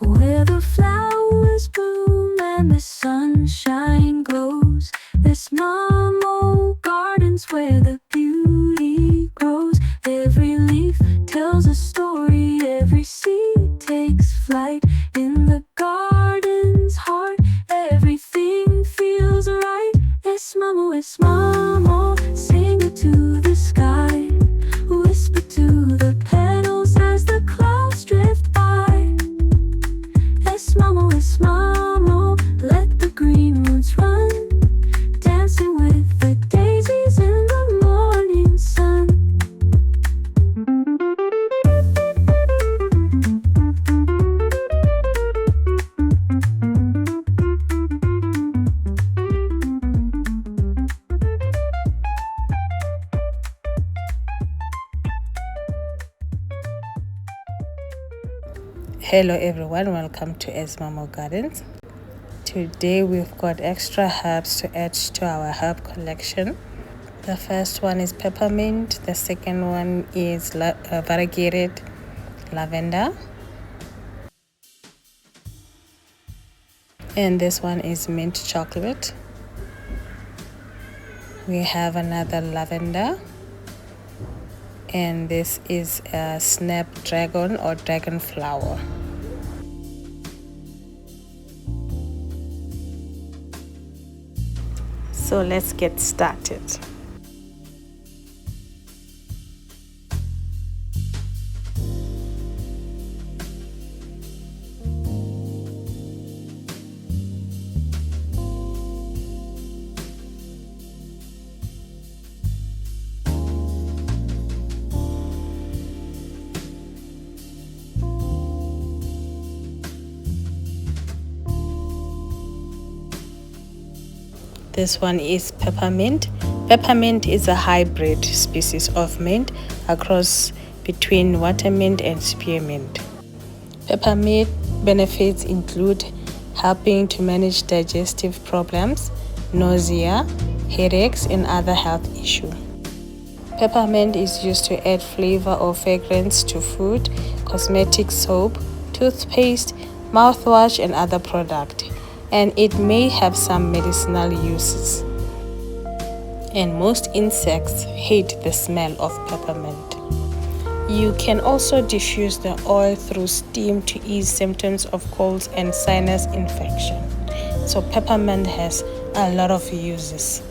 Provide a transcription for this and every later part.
where the flowers bloom and the sunshine glows. There's normal gardens where the beauty grows. Every leaf tells a story, every seed takes flight. In the garden's heart, everything feels right. Es mamo, sing it to the sky. Whisper to the petals as the clouds drift by. Es mamo, let the green roots run, dancing with the daisies in the morning sun. Hello everyone, welcome to Esmamo Gardens. Today we've got extra herbs to add to our herb collection. The first one is peppermint, the second one is variegated lavender, and this one is mint chocolate. We have another lavender, and this is a snapdragon or dragon flower. So let's get started. This one is peppermint. Peppermint is a hybrid species of mint, a cross between watermint and spearmint. Peppermint benefits include helping to manage digestive problems, nausea, headaches, and other health issues. Peppermint is used to add flavor or fragrance to food, cosmetic soap, toothpaste, mouthwash, and other products. And it may have some medicinal uses. And most insects hate the smell of peppermint. You can also diffuse the oil through steam to ease symptoms of colds and sinus infection. So peppermint has a lot of uses.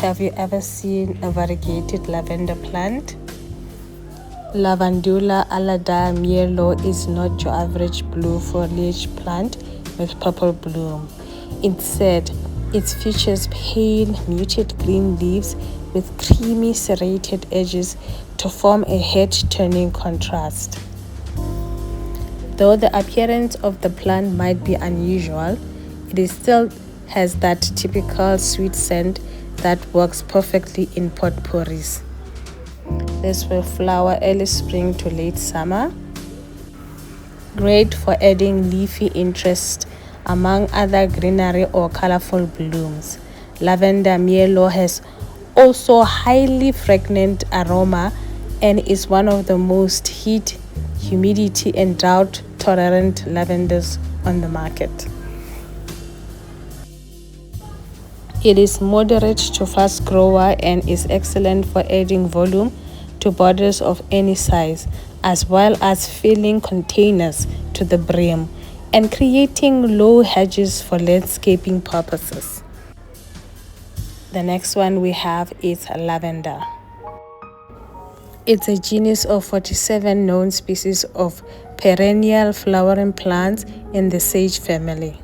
Have you ever seen a variegated lavender plant? Lavandula alada yellow is not your average blue foliage plant with purple bloom. Instead, it features pale, muted green leaves with creamy serrated edges to form a head-turning contrast. Though the appearance of the plant might be unusual, it still has that typical sweet scent that works perfectly in potpourris. This will flower early spring to late summer. Great for adding leafy interest among other greenery or colorful blooms. Lavender yellow has also highly fragrant aroma and is one of the most heat, humidity, and drought tolerant lavenders on the market. It is moderate to fast grower and is excellent for adding volume to borders of any size, as well as filling containers to the brim and creating low hedges for landscaping purposes. The next one we have is lavender. It's a genus of 47 known species of perennial flowering plants in the sage family.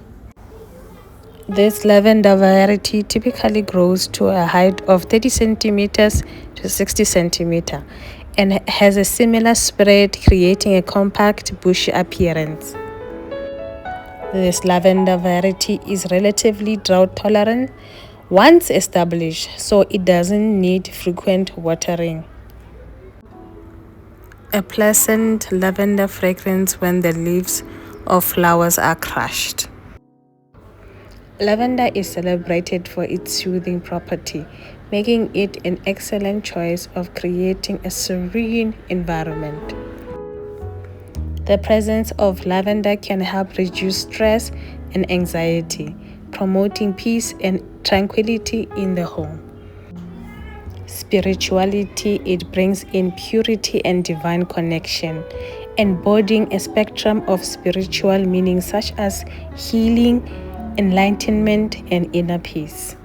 This lavender variety typically grows to a height of 30 centimeters to 60 centimeters and has a similar spread, creating a compact bushy appearance. This lavender variety is relatively drought tolerant once established, so it doesn't need frequent watering. A pleasant lavender fragrance when the leaves or flowers are crushed. Lavender is celebrated for its soothing property, making it an excellent choice of creating a serene environment. The presence of lavender can help reduce stress and anxiety, promoting peace and tranquility in the home. Spirituality, it brings in purity and divine connection, embodying a spectrum of spiritual meanings such as healing, enlightenment, and inner peace.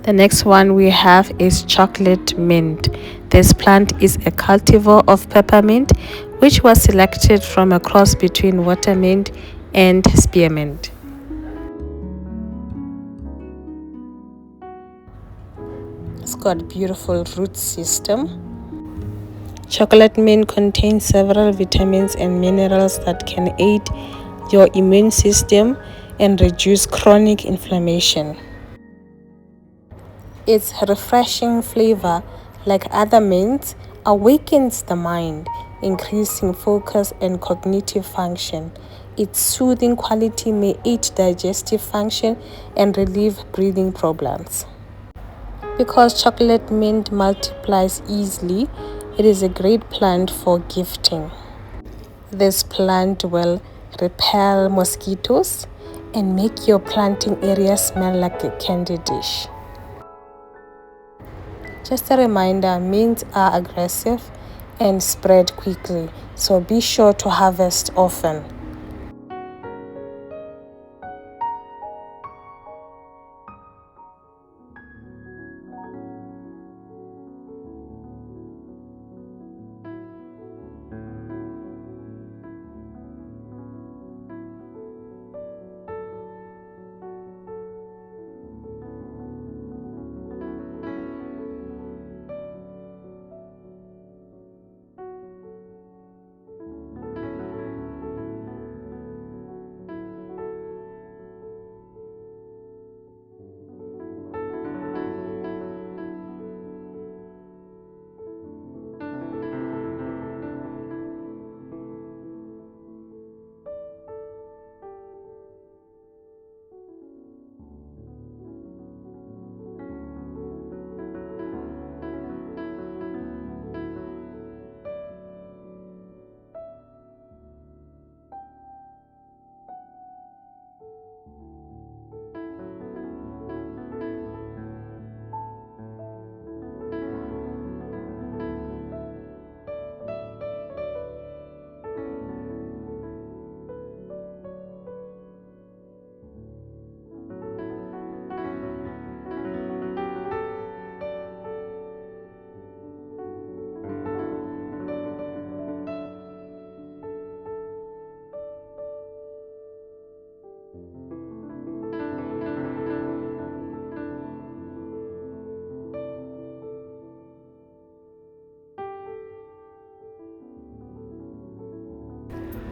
The next one we have is chocolate mint. This plant is a cultivar of peppermint, which was selected from a cross between watermint and spearmint. It's got beautiful root system. Chocolate mint contains several vitamins and minerals that can aid your immune system and reduce chronic inflammation. Its refreshing flavor, like other mints, awakens the mind, increasing focus and cognitive function. Its soothing quality may aid digestive function and relieve breathing problems. Because chocolate mint multiplies easily, it is a great plant for gifting. This plant will repel mosquitoes and make your planting area smell like a candy dish. Just a reminder, mints are aggressive and spread quickly, so be sure to harvest often.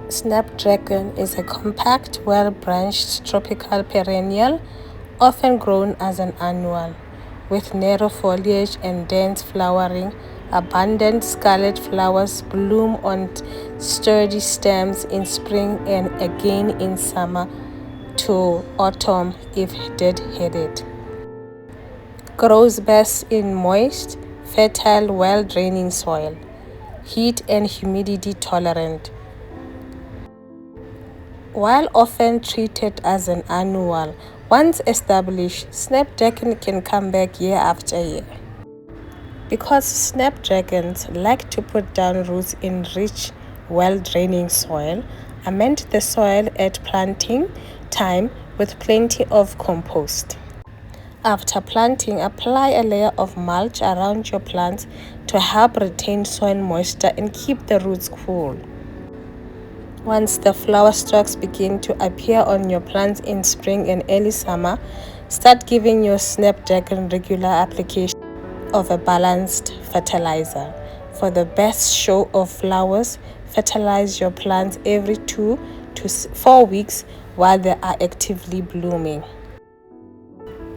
Snapdragon is a compact, well-branched tropical perennial, often grown as an annual, with narrow foliage and dense flowering. Abundant scarlet flowers bloom on sturdy stems in spring and again in summer to autumn if dead-headed. Grows best in moist, fertile, well-draining soil, heat and humidity tolerant. While often treated as an annual, once established, snapdragon can come back year after year. Because snapdragons like to put down roots in rich, well-draining soil, amend the soil at planting time with plenty of compost. After planting, apply a layer of mulch around your plants to help retain soil moisture and keep the roots cool. Once the flower stalks begin to appear on your plants in spring and early summer, start giving your snapdragon regular application of a balanced fertilizer. For the best show of flowers, fertilize your plants every 2 to 4 weeks while they are actively blooming.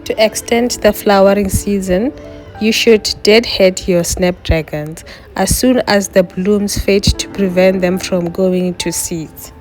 To extend the flowering season, you should deadhead your snapdragons as soon as the blooms fade to prevent them from going to seeds.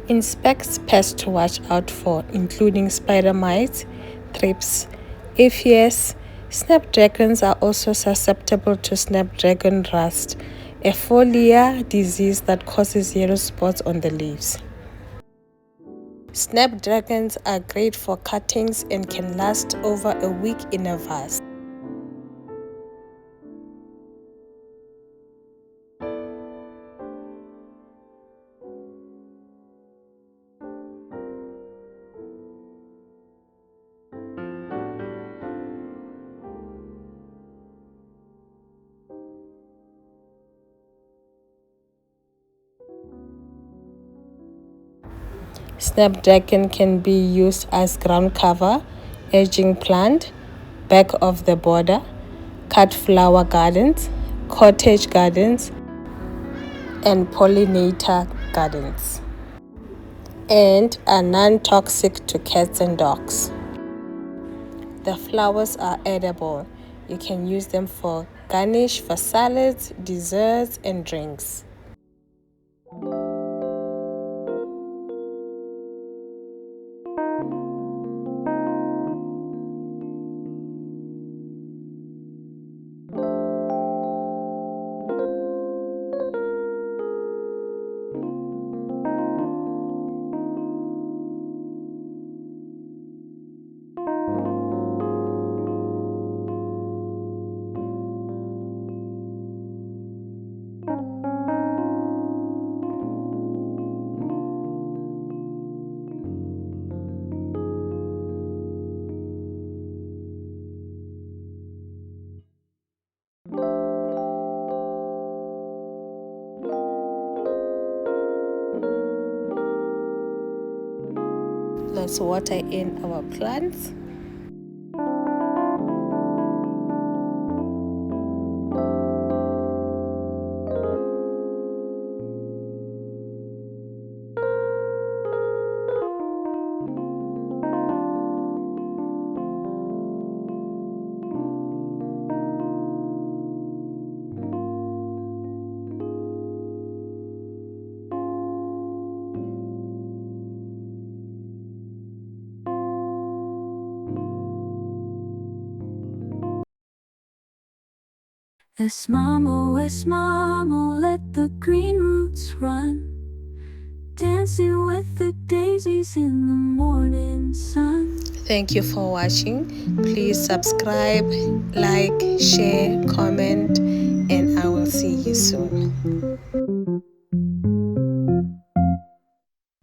Inspect pests to watch out for, including spider mites, thrips, aphids. Snapdragons are also susceptible to snapdragon rust, a foliar disease that causes yellow spots on the leaves. Snapdragons are great for cuttings and can last over a week in a vase. Snapdragon can be used as ground cover, edging plant, back of the border, cut flower gardens, cottage gardens, and pollinator gardens, and are non-toxic to cats and dogs. The flowers are edible. You can use them for garnish for salads, desserts, and drinks. Let's water in our plants. Esmamo, let the green roots run, dancing with the daisies in the morning sun. Thank you for watching. Please subscribe, like, share, comment, and I will see you soon.